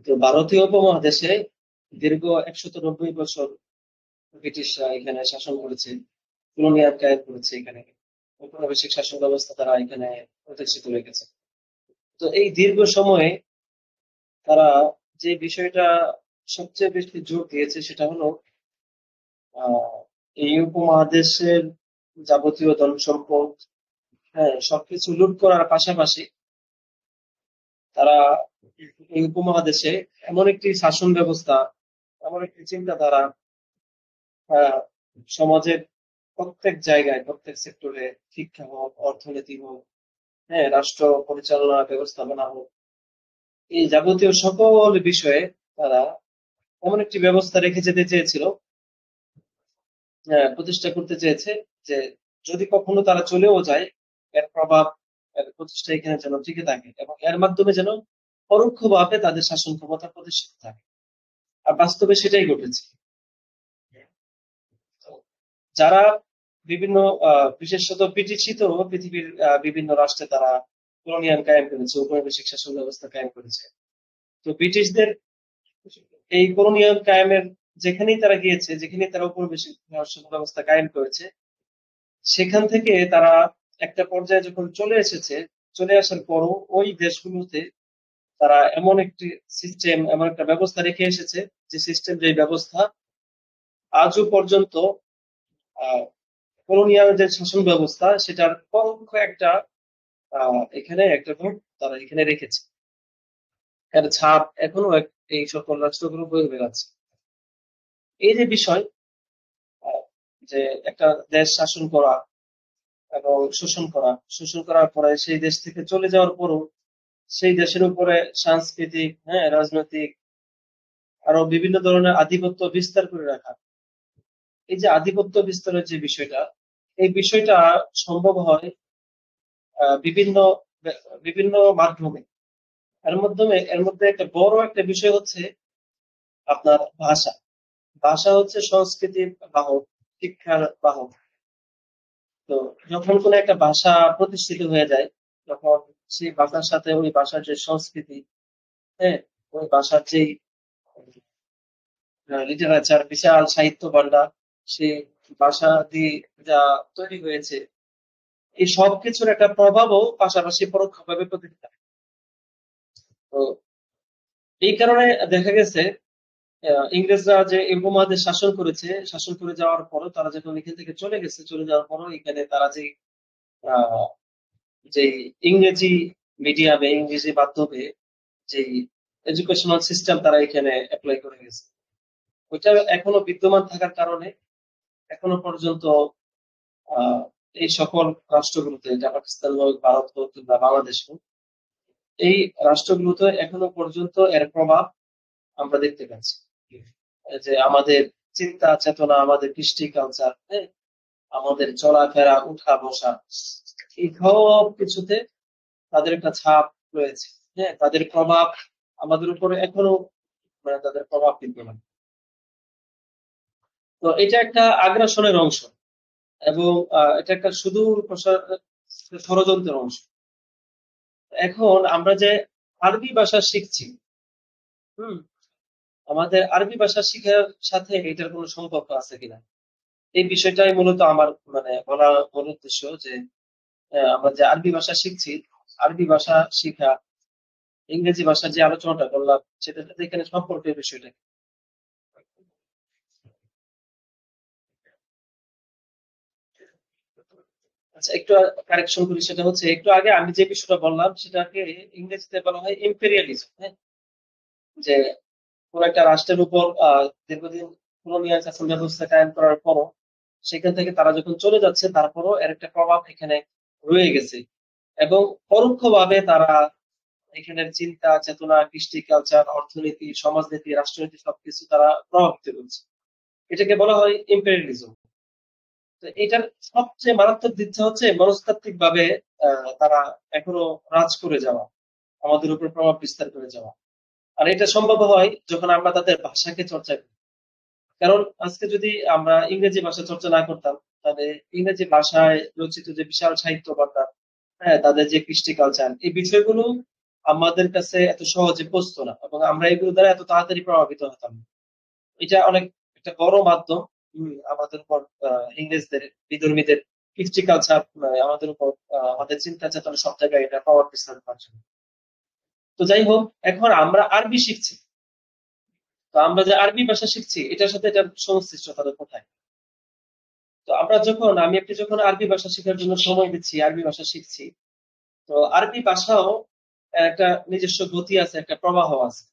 তো ভারতীয় উপমহাদেশে দীর্ঘ 190 বছর ব্রিটিশরা এখানে শাসন করেছে, কলোনিয়াল কায়েম করেছে। এখানে ঔপনিবেশিক শাসন ব্যবস্থা তারা এখানে প্রতিষ্ঠিত রেখেছে। তো এই দীর্ঘ সময়ে তারা যে বিষয়টা সবচেয়ে বেশি জোর দিয়েছে সেটা হলো আহ এই উপমহাদেশের যাবতীয় ধন সম্পদ, হ্যাঁ, সবকিছু লুট করার পাশাপাশি তারা এই উপমহাদেশে এমন একটি শাসন ব্যবস্থা, এমন একটি চিন্তাধারা, আহ, সমাজের প্রত্যেক জায়গায়, প্রত্যেক সেক্টরে, শিক্ষা হোক, অর্থনীতি হোক, হ্যাঁ, রাষ্ট্র পরিচালনা ব্যবস্থাপনা হোক, এই যাবতীয় সকল বিষয়ে তারা এমন একটি ব্যবস্থা রেখে যেতে চেয়েছিল, প্রতিষ্ঠা করতে চেয়েছে, যে যদি কখনো তারা চলেও যায়, এর প্রভাব, এর প্রতিষ্ঠা এখানে যেন টিকে থাকে এবং এর মাধ্যমে যেন পরোক্ষভাবে তাদের শাসন ক্ষমতা প্রতিষ্ঠিত থাকে। আর বাস্তবে সেটাই ঘটেছে। তো যারা বিভিন্ন বিশেষত ব্রিটিশই তো পৃথিবীর বিভিন্ন রাষ্ট্রে তারা কলোনিয়াল কায়েম করেছে, ঔপনিবেশিক শাসন ব্যবস্থা কায়েম করেছে। তো ব্রিটিশদের এই কলোনিয়াল কায়েমের যেখানেই তারা গিয়েছে, যেখানেই তারা ঔপনিবেশিক শাসন ব্যবস্থা কায়েম করেছে, সেখান থেকে তারা একটা পর্যায়ে যখন চলে এসেছে, চলে আসার পরও ওই দেশগুলোতে তারা এমন একটি সিস্টেম, এমন একটা ব্যবস্থা রেখে এসেছে, যে সিস্টেম, যে ব্যবস্থা আজও পর্যন্ত কলোনিয়াল যে শাসন ব্যবস্থা সেটার পরোক্ষ একটা এখানে একটা রূপ তারা এখানে রেখেছে। এর ছাপ এখনো এই সকল রাষ্ট্রগুলো বয়ে বেড়াচ্ছে। এই যে বিষয়, আহ, যে একটা দেশ শাসন করা এবং শোষণ করার পরে সেই দেশ থেকে চলে যাওয়ার পরও সেই দেশের উপরে সাংস্কৃতিক, হ্যাঁ, রাজনৈতিক আরো বিভিন্ন ধরনের আধিপত্য বিস্তার করে রাখা, এই যে আধিপত্য বিস্তারের যে বিষয়টা, এই বিষয়টা সম্ভব হয় বিভিন্ন বিভিন্ন মাধ্যমে। এর মধ্যে একটা বড় একটা বিষয় হচ্ছে আপনার ভাষা। ভাষা হচ্ছে সংস্কৃতির বাহক, শিক্ষার বাহক। তো যখন কোনো একটা ভাষা প্রতিষ্ঠিত হয়ে যায়, তখন সেই ভাষার সাথে ওই ভাষার যে সংস্কৃতি, হ্যাঁ, ওই ভাষার যে লিটারেচার, বিশাল সাহিত্য ভান্ডার, সেই ভাষা দিয়ে যা তৈরি হয়েছে, এই সব কিছুর একটা প্রভাবও পাশাপাশি পরোক্ষভাবে প্রতিফলিত হয়। তো এই কারণে দেখা গেছে ইংরেজরা যে এই উপমহাদেশ শাসন করেছে, শাসন করে যাওয়ার পরও তারা যখন এখান থেকে চলে গেছে, চলে যাওয়ার পরও এখানে তারা আহ, যে ইংরেজি মিডিয়ামে, ইংরেজি মাধ্যমে যে এডুকেশনাল সিস্টেম তারা এখানে অ্যাপ্লাই করে গেছে, ওইটা এখনো বিদ্যমান থাকার কারণে এখনো পর্যন্ত আহ এই সকল রাষ্ট্রগুলোতে, এটা পাকিস্তান হোক, ভারত হোক কিংবা বাংলাদেশ হোক, এই রাষ্ট্রগুলোতে এখনো পর্যন্ত এর প্রভাব আমরা দেখতে পাচ্ছি। এই যে আমাদের চিন্তা চেতনা, আমাদের কৃষ্টি কালচার, হ্যাঁ, আমাদের চলাফেরা, উঠা বসা, এই সব কিছুতে তাদের একটা ছাপ রয়েছে। হ্যাঁ, তাদের প্রভাব আমাদের উপরে এখনো, মানে তাদের প্রভাব বিদ্যমান। তো এটা একটা আগ্রাসনের অংশ এবং এটা একটা সুদূর ষড়যন্ত্রের অংশ। এখন আমরা যে আরবি ভাষা শিখছি, হুম, আমাদের আরবি ভাষা শিখার সাথে এটার কোনো সম্পর্ক আছে কিনা, এই বিষয়টাই মূলত আমার মানে বলা মূল উদ্দেশ্য, যে আমরা যে আরবি ভাষা শিখছি, আরবি ভাষা শিখা, ইংরেজি ভাষার যে আলোচনাটা করলাম, সেটার সাথে এখানে সম্পর্কের বিষয়টা কি? আচ্ছা, একটু কারেকশন করি, সেটা হচ্ছে একটু আগে আমি যে বিষয়টা বললাম সেটাকে ইংরেজিতে বলা হয় ইম্পেরিয়ালিজম। হ্যাঁ, যে কোন একটা রাষ্ট্রের উপর দীর্ঘদিন কলোনিয়াল শাসন ব্যবস্থা কায়েম করার পরও সেখান থেকে তারা যখন চলে যাচ্ছে, তারপরও এর একটা প্রভাব এখানে রয়ে গেছে এবং পরোক্ষভাবে তারা এখানের চিন্তা চেতনা, কৃষ্টি কালচার, অর্থনীতি, সমাজনীতি, রাষ্ট্রনীতি সবকিছু তারা প্রভাবিত করছে। এটাকে বলা হয় ইম্পেরিয়ালিজম। তো এটার সবচেয়ে মারাত্মক দিকটা হচ্ছে মনস্তাত্ত্বিক ভাবে তারা এখনো রাজ করে যাওয়া, আমাদের উপর প্রভাব বিস্তার করে যাওয়া। আর এটা সম্ভব হয় যখন আমরা তাদের ভাষাকে চর্চা করি। কারণ আজকে যদি আমরা ইংরেজি ভাষা চর্চা না করতাম, তাহলে ইংরেজি ভাষায় রচিত যে বিশাল সাহিত্য ভান্ডার, হ্যাঁ, তাদের যে কৃষ্টি কালচার, এই বিষয়গুলো আমাদের কাছে এত সহজে পৌঁছতো না, এবং আমরা এগুলো দ্বারা এত তাড়াতাড়ি প্রভাবিত হতাম না। এটা অনেক একটা বড় মাধ্যম আমাদের উপর, ইংরেজদের, বিধর্মীদের কৃষ্টি কালচার আমাদের উপর, আমাদের চিন্তা চেতনা সব জায়গায় এটা প্রভাব বিস্তার করার জন্য। তো যাই হোক, এখন আমরা আরবি শিখছি। তো আমরা যে আরবি ভাষা শিখছি এটার সাথে এটার সংশ্লিষ্টতা কোথায়? তো আমি আপনি যখন আরবি ভাষা শেখার জন্য সময় দিচ্ছি, আরবি ভাষা শিখছি, তো আরবি ভাষাও একটা নিজস্ব গতি আছে, একটা প্রবাহ আছে।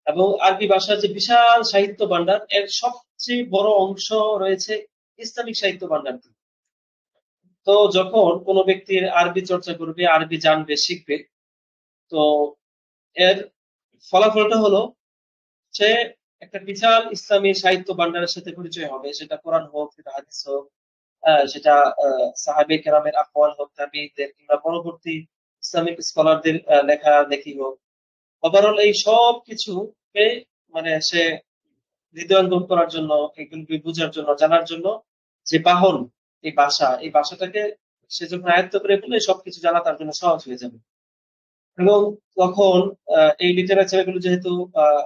এবং আরবি ভাষার যে বিশাল সাহিত্য ভান্ডার, এর সবচেয়ে বড় অংশ রয়েছে ইসলামিক সাহিত্য ভান্ডার। তো যখন কোনো ব্যক্তির আরবি চর্চা করবে, আরবি জানবে, শিখবে, তো এর ফলাফলটা হলো সে একটা বিশাল ইসলামী সাহিত্য ভান্ডারের সাথে পরিচয় হবে। সেটা কোরআন হোক, সেটা হাদিস হোক, সেটা সাহাবে কেরামের আকওয়াল হোক, তাবিঈনদের, কিংবা পরবর্তী ইসলামিক স্কলারদের লেখা লেখি হোক। ওভারঅল এই সব কিছুকে মানে সে হৃদয়ঙ্গম করার জন্য, এগুলোকে বোঝার জন্য, জানার জন্য যে বাহন, এই ভাষাটাকে সে যখন আয়ত্ত করে ফেলে, সবকিছু জানা তার জন্য সহজ হয়ে যাবে। এবং তখন এই লিটারেচার গুলো যেহেতু আহ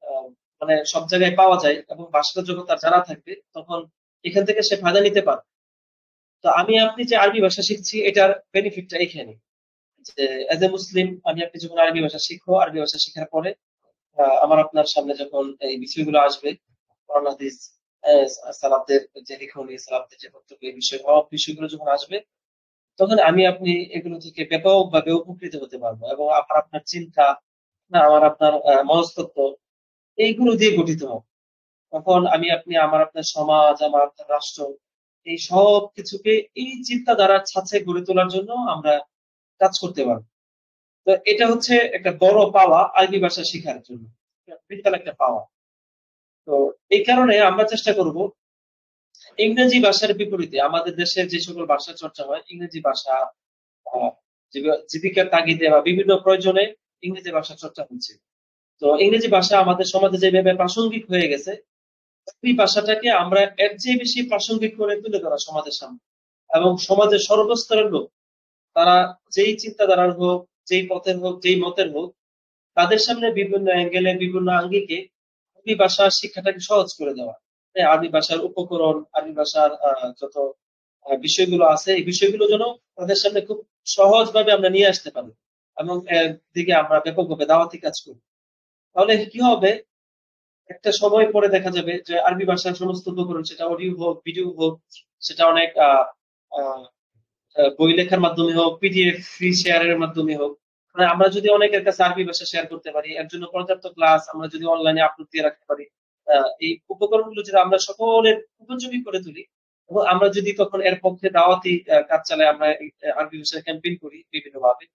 আহ, মানে সব জায়গায় পাওয়া যায়, এবং ভাষাটা যখন তার জানা থাকবে, তখন এখান থেকে সে ফায়দা নিতে পারে। তো আমি আপনি যে আরবি ভাষা শিখছি, এটার বেনিফিটটা এখানে, যে এজ এ মুসলিম আমি আপনি যখন আরবি ভাষা শিখবো, আরবি ভাষা শেখার পরে আমার আপনার সামনে যখন এই বিষয়গুলো আসবে, কোরআন হাদিস, আহ, সালাফদের যে লিখনী, সালাফদের যে বক্তব্য, এই বিষয়, সব বিষয়গুলো যখন আসবে, তখন আমি আপনি এগুলো থেকে ব্যাপকভাবে উপকৃত হতে পারবো। এবং আমার আপনার চিন্তা, আমার আপনার মনস্তত্ত্ব, এইগুলো দিয়ে গঠিত হবে। তখন আমি আপনি, আমার আপনার সমাজ, আমার আপনার রাষ্ট্র, এই সব কিছুকে এই চিন্তাধারার ছাঁচে গড়ে তোলার জন্য আমরা কাজ করতে পারবো। তো এটা হচ্ছে একটা বড় পাওয়া আরবি ভাষা শেখার জন্য, বিশাল একটা পাওয়া। তো এই কারণে আমরা চেষ্টা করব ইংরেজি ভাষার বিপরীতে আমাদের দেশের যে সকল ভাষা চর্চা হয়, ইংরেজি ভাষা আহ, জীবিকার তাগিদে বা বিভিন্ন প্রয়োজনে ইংরেজি ভাষা চর্চা হচ্ছে। তো ইংরেজি ভাষা আমাদের সমাজে যেভাবে প্রাসঙ্গিক হয়ে গেছে, এই ভাষাটাকে আমরা এর চেয়ে বেশি প্রাসঙ্গিক করে তুলে ধরা সমাজের সামনে। এবং সমাজের সর্বস্তরের লোক, তারা যেই চিন্তাধারার হোক, যেই পথের হোক, যেই মতের হোক, তাদের সামনে বিভিন্ন অ্যাঙ্গেলে, বিভিন্ন আঙ্গিকে আরবি ভাষার শিক্ষাটাকে সহজ করে দেওয়া। হ্যাঁ, আরবি ভাষার উপকরণ, আরবি ভাষার যত বিষয়গুলো আছে, এই বিষয়গুলো যেন তাদের সামনে খুব সহজভাবে আমরা নিয়ে আসতে পারি, এবং এর দিকে আমরা ব্যাপকভাবে দাওয়াতি কাজ করি। তাহলে কি হবে, একটা সময় পরে দেখা যাবে যে আরবি ভাষার সমস্ত উপকরণ, সেটা অডিও হোক, ভিডিও হোক, সেটা অনেক আহ, বই লেখার মাধ্যমে হোক, পিডিএফ ফ্রি শেয়ারের মাধ্যমে হোক, মানে আমরা যদি অনেকের কাছে আরবি ভাষা শেয়ার করতে পারি, এর জন্য পর্যাপ্ত ক্লাস আমরা যদি অনলাইনে আপলোড দিয়ে রাখতে পারি, এই উপকরণগুলো যদি আমরা সকলের উপযোগী করে তুলি, এবং আমরা যদি তখন এর পক্ষে দাওয়াতি কাজ চালাই, আমরা এই, আরবি ভাষায় ক্যাম্পেইন করি বিভিন্ন ভাবে,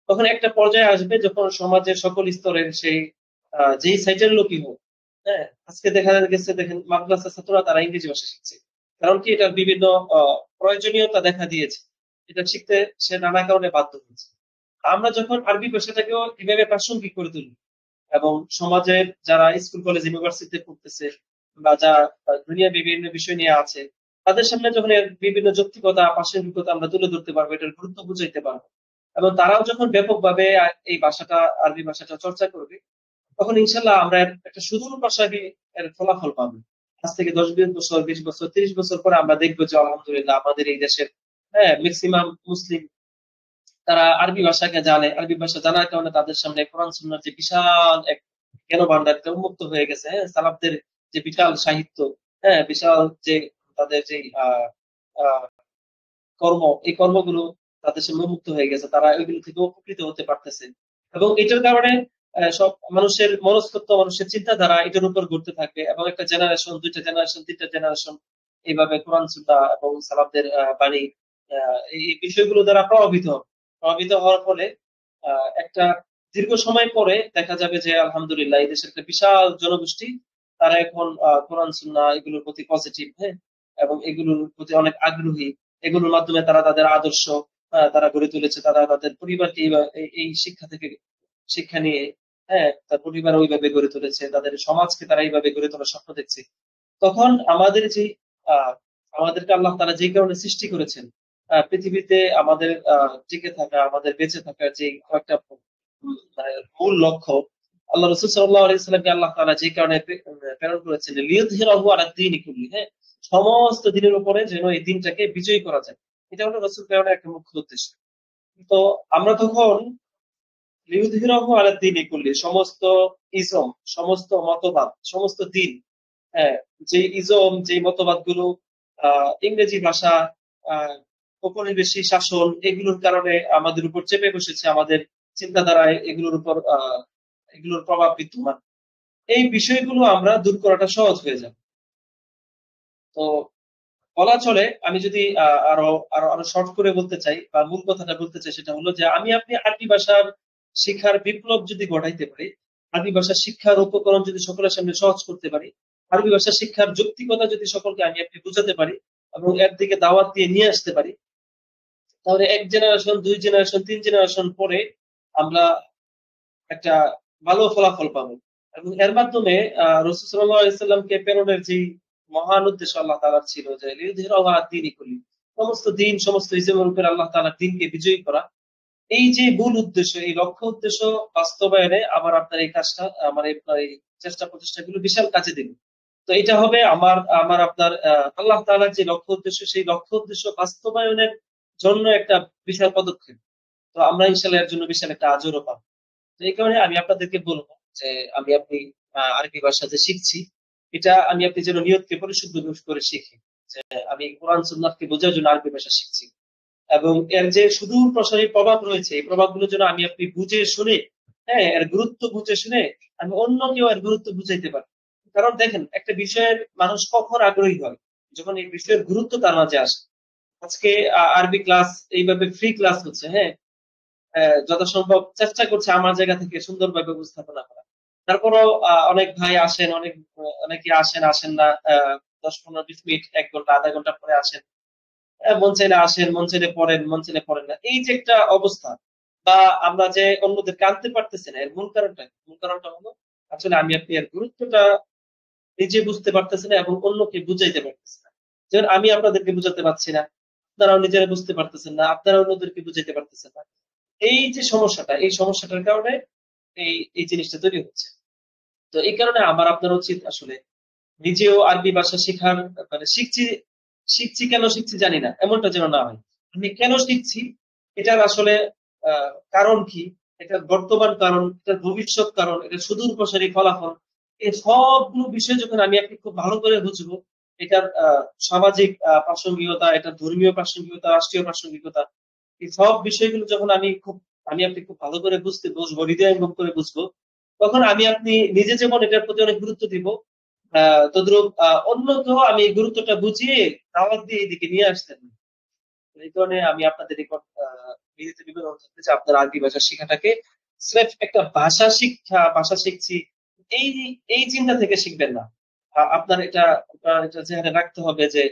তখন একটা পর্যায়ে আসবে যখন সমাজের সকল স্তরের সেই যেই সাইটের লোকই হোক, হ্যাঁ, আজকে দেখা গেছে, দেখেন মাদ্রাসা ছাত্ররা তারা ইংরেজি ভাষা শিখছে, কারণ কি এটার বিভিন্ন প্রয়োজনীয়তা দেখা দিয়েছে, এটা শিখতে সে নানা কারণে বাধ্য হচ্ছে। আমরা যখন আরবি ভাষাটাকেও এভাবে প্রাসঙ্গিক করে তুলি, এবং সমাজের যারা স্কুল কলেজ ইউনিভার্সিটিতে পড়তেছে, বা যা দুনিয়া বিভিন্ন বিষয় নিয়ে আছে, তাদের সামনে যখন এর বিভিন্ন যৌক্তিকতা, প্রাসঙ্গিকতা আমরা তুলে ধরতে পারবো, এটার গুরুত্ব বুঝাইতে পারবো, এবং তারাও যখন ব্যাপকভাবে এই ভাষাটা, আরবি ভাষাটা চর্চা করবে, তখন ইনশাল্লাহ আমরা একটা সুদূর প্রসারী এর ফলাফল পাবো। আজ থেকে 10-20 বছর, 20 বছর, 30 বছর পরে আমরা দেখবো যে আলহামদুলিল্লাহ আমাদের এই দেশের, হ্যাঁ, ম্যাক্সিমাম মুসলিম তারা আরবি ভাষাকে জানে। আরবি ভাষা জানার কারণে তাদের সামনে কোরআন সুন্নাহর যে বিশাল এক জ্ঞান ভান্ডার, এটা উন্মুক্ত হয়ে গেছে। হ্যাঁ, সালাফদের যে বিশাল সাহিত্য, হ্যাঁ, বিশাল যে তাদের যে আহ আহ কর্ম, এই কর্মগুলো তাদের সামনে উন্মুক্ত হয়ে গেছে, তারা ওইগুলো থেকে উপকৃত হতে পারতেছে। এবং এটার কারণে সব মানুষের মনস্তত্ত্ব, মানুষের চিন্তাধারা এটার উপর ঘুরতে থাকবে, এবং একটা জেনারেশন, 2টা জেনারেশন, 3টা জেনারেশন এইভাবে কোরআন সুন্নাহ এবং সালাফদের বাণী, এই বিষয়গুলো দ্বারা প্রভাবিত হওয়ার ফলে একটা দীর্ঘ সময় পরে দেখা যাবে যে আলহামদুলিল্লাহ এই দেশের একটা বিশাল জনগোষ্ঠী, তারা এখন কোরআন সুন্নাহ এগুলোর প্রতি পজিটিভ, হ্যাঁ, এবং এগুলোর প্রতি অনেক আগ্রহী। এগুলোর মাধ্যমে তারা তাদের আদর্শ তারা গড়ে তুলেছে, তারা তাদের পরিবারকে এই শিক্ষা থেকে শিক্ষা নিয়ে, হ্যাঁ, তার পরিবার ওইভাবে গড়ে তুলেছে, তাদের সমাজকে তারা এইভাবে গড়ে তোলার স্বপ্ন দেখছে। তখন আমাদের যে আহ আমাদেরকে আল্লাহ তারা যে কারণে সৃষ্টি করেছেন, পৃথিবীতে আমাদের টিকে থাকা, আমাদের বেঁচে থাকার যে কয়েকটা মূল লক্ষ্য, আল্লাহ রাসূল সাল্লাল্লাহু আলাইহি ওয়াসাল্লামকে আল্লাহ তাআলা যে কারণে প্রেরণ করেছেন, লিইয়ুযহিরাহু আলা দ্বীনি কুল্লি, হ্যাঁ? সমস্ত দিনের উপরে যেন এই দিনটাকে বিজয়ী করা যায়। এটা হলো রাসূল প্রেরণের একটা মুখ্য উদ্দেশ্য। তো আমরা তখন লিইয়ুযহিরাহু আলা দ্বীনি কুল্লি, সমস্ত ইসম, সমস্ত মতবাদ, সমস্ত দিন, হ্যাঁ, যে ইজম, যে মতবাদগুলো ইংরেজি ভাষা, আ ঔপনিবেশিক শাসন এগুলোর কারণে আমাদের উপর চেপে বসেছে, আমাদের চিন্তাধারায় এগুলোর উপর এগুলোর প্রভাব বিদ্যমান। এই বিষয়গুলো আমরা দূর করাটা সহজ হয়ে যাবে। তো বলা চলে, আমি যদি আরো আরো আরো শর্ট করে বলতে চাই বা মূল কথাটা বলতে চাই, সেটা হলো যে আমি আপনি আরবি ভাষার শিক্ষার বিপ্লব যদি ঘটাইতে পারি, আরবি ভাষা শিক্ষার উপকরণ যদি সকলের সামনে সহজ করতে পারি, আরবি ভাষা শিক্ষার যৌক্তিকতা যদি সকলকে আমি আপনি বুঝাতে পারি এবং এর দিকে দাওয়াত দিয়ে নিয়ে আসতে পারি, তাহলে ১ জেনারেশন, ২ জেনারেশন, ৩ জেনারেশন পরে আমরা একটা ভালো ফলাফল পাবো। এবং এর মাধ্যমে রাসূল সাল্লাল্লাহু আলাইহি সাল্লামকে প্রেরণের যেই মহান উদ্দেশ্য আল্লাহ তাআলার ছিল, যে লিইয়ুযহিরাহু আলা দ্বীনি কুল্লি, সমস্ত দিন, সমস্ত ইসমের উপরে আল্লাহ তাআলার দ্বীনকে বিজয়ী করা। এই যে মূল উদ্দেশ্য, এই লক্ষ্য উদ্দেশ্য বাস্তবায়নে আমার আপনার এই কাজটা, আমার আপনার এই চেষ্টা প্রচেষ্টাগুলো বিশাল কাজে দিবে। তো এটা হবে আমার আমার আপনার আল্লাহ তাআলার যে লক্ষ্য উদ্দেশ্য, সেই লক্ষ্য উদ্দেশ্য বাস্তবায়নের জন্য একটা বিশাল পদক্ষেপ। তো আমরা ইনশাআল্লাহ এর জন্য বিশাল একটা আজরও পাবো। তো এই কারণে আমি আপনাদেরকে বলবো যে আমি আপনি আরবি ভাষা যে শিখছি, এটা আমি আপনি যেন নিয়তকে পরিশুদ্ধ করে শিখি। যে আমি কোরআন সুন্নাহকে বোঝার জন্য আরবি ভাষা শিখছি। এবং এর যে সুদূর প্রসারী প্রভাব রয়েছে, এই প্রভাবগুলো যেন আমি আপনি বুঝে শুনে, হ্যাঁ, এর গুরুত্ব বুঝে শুনে আমি অন্যকেও এর গুরুত্ব বুঝাইতে পারি। কারণ দেখেন, একটা বিষয়ের মানুষ কখন আগ্রহী হয়? যখন এই বিষয়ের গুরুত্ব তার মাঝে আসে। আজকে আরবি ক্লাস এইভাবে ফ্রি ক্লাস হচ্ছে, হ্যাঁ? যথাসম্ভব চেষ্টা করছে আমার জায়গা থেকে সুন্দরভাবে উপস্থাপনা করা। তারপরেও অনেক ভাই আসেন, অনেকে আসেন না। ১০, ১৫, ২০ মিনিট, ১ ঘন্টা, ০.৫ ঘন্টা পরে আসেন। মন চাইলে আসেন, মন চাইলে পড়েন, মন চাইলে পড়েন না। এই যে একটা অবস্থা, বা আমরা যে অন্যদেরকে আনতে পারতেছি না, এর মূল কারণটা কি? মূল কারণটা হলো আসলে আমি আপনি এর গুরুত্বটা নিজে বুঝতে পারতেছি না এবং অন্যকে বুঝাইতে পারতেছি না। যেমন আমি আপনাদেরকে বুঝাতে পারছি না, আপনারাও নিজেরা বুঝতে পারতেছেন না, আপনারা অন্যদেরকে বুঝাইতে পারতেছেন না। এই যে সমস্যাটা, এই সমস্যাটার কারণে এই জিনিসটা তৈরি হচ্ছে। তো এই কারণে আমার আপনার উচিত আসলে নিজেও আরবি ভাষা শিখার, মানে শিখছি কেন শিখছি জানি না, এমনটা যেন না হয়। আমি কেন শিখছি এটার আসলে কারণ কি, এটার বর্তমান কারণ, এটার ভবিষ্যৎ কারণ, এটার সুদূর প্রসারী ফলাফল, এই সবগুলো বিষয় যখন আমি আপনি খুব ভালো করে বুঝবো, এটার সামাজিক প্রাসঙ্গিকতা, এটার ধর্মীয় প্রাসঙ্গিকতা, রাষ্ট্রীয় প্রাসঙ্গিকতা, এই সব বিষয়গুলো যখন আমি আপনি খুব ভালো করে বুঝতে বসবো, হৃদয়ঙ্গম করে বুঝবো, তখন আমি আপনি নিজে যেমন এটার প্রতি অনেক গুরুত্ব দিব, তদ্রূপ অন্যকেও আমি এই গুরুত্বটা বুঝিয়ে দাওয়াত দিয়ে এদিকে নিয়ে আসতে পারি। এই কারণে আমি আপনাদের নিকট বিনীত নিবেদন থাকবে যে আপনারা আরবি ভাষা শিখাটাকে স্রেফ একটা ভাষা শিক্ষা, ভাষা শিখছি, এই এই চিন্তা থেকে শিখবেন না। আপনার এটা জেনে রাখতে হবে যে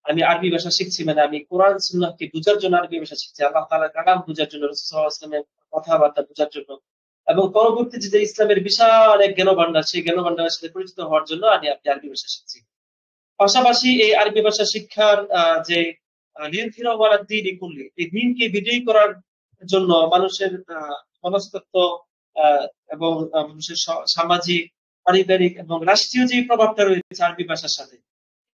আমি আরবি ভাষা শিখছি মানে আমি কোরআন সুন্নাহকে বুঝার জন্য আরবি ভাষা শিখছি। আল্লাহ তাআলার কালাম বুঝার জন্য, রাসূল সাল্লাল্লাহু আলাইহি ওয়াসাল্লামের কথাবার্তা বুঝার জন্য, এবং পরবর্তী যে ইসলামের বিশাল এক জ্ঞানভান্ডার, সেই জ্ঞানভান্ডারের সাথে পরিচিত হওয়ার জন্য আপনি আরবি ভাষা শিখছি। পাশাপাশি এই আরবি ভাষা শিক্ষার যে লিয়ানফিরাও আলা দ্বীনি কুল্লি, এই দ্বীনকে বিজয়ী করার জন্য মানুষের মনস্তত্ত্ব আ এবং মানুষের সামাজিক, পারিবারিক এবং রাষ্ট্রীয় যে প্রভাবটা রয়েছে আরবি ভাষার সাথে,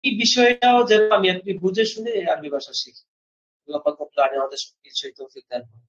এই বিষয়টাও যেন আমি আপনি বুঝে শুনে এই আরবি ভাষা শিখি। আল্লাহ পাক রব্বুল আলামিন আমাদের সবকিছুই তৌফিক দান করুন।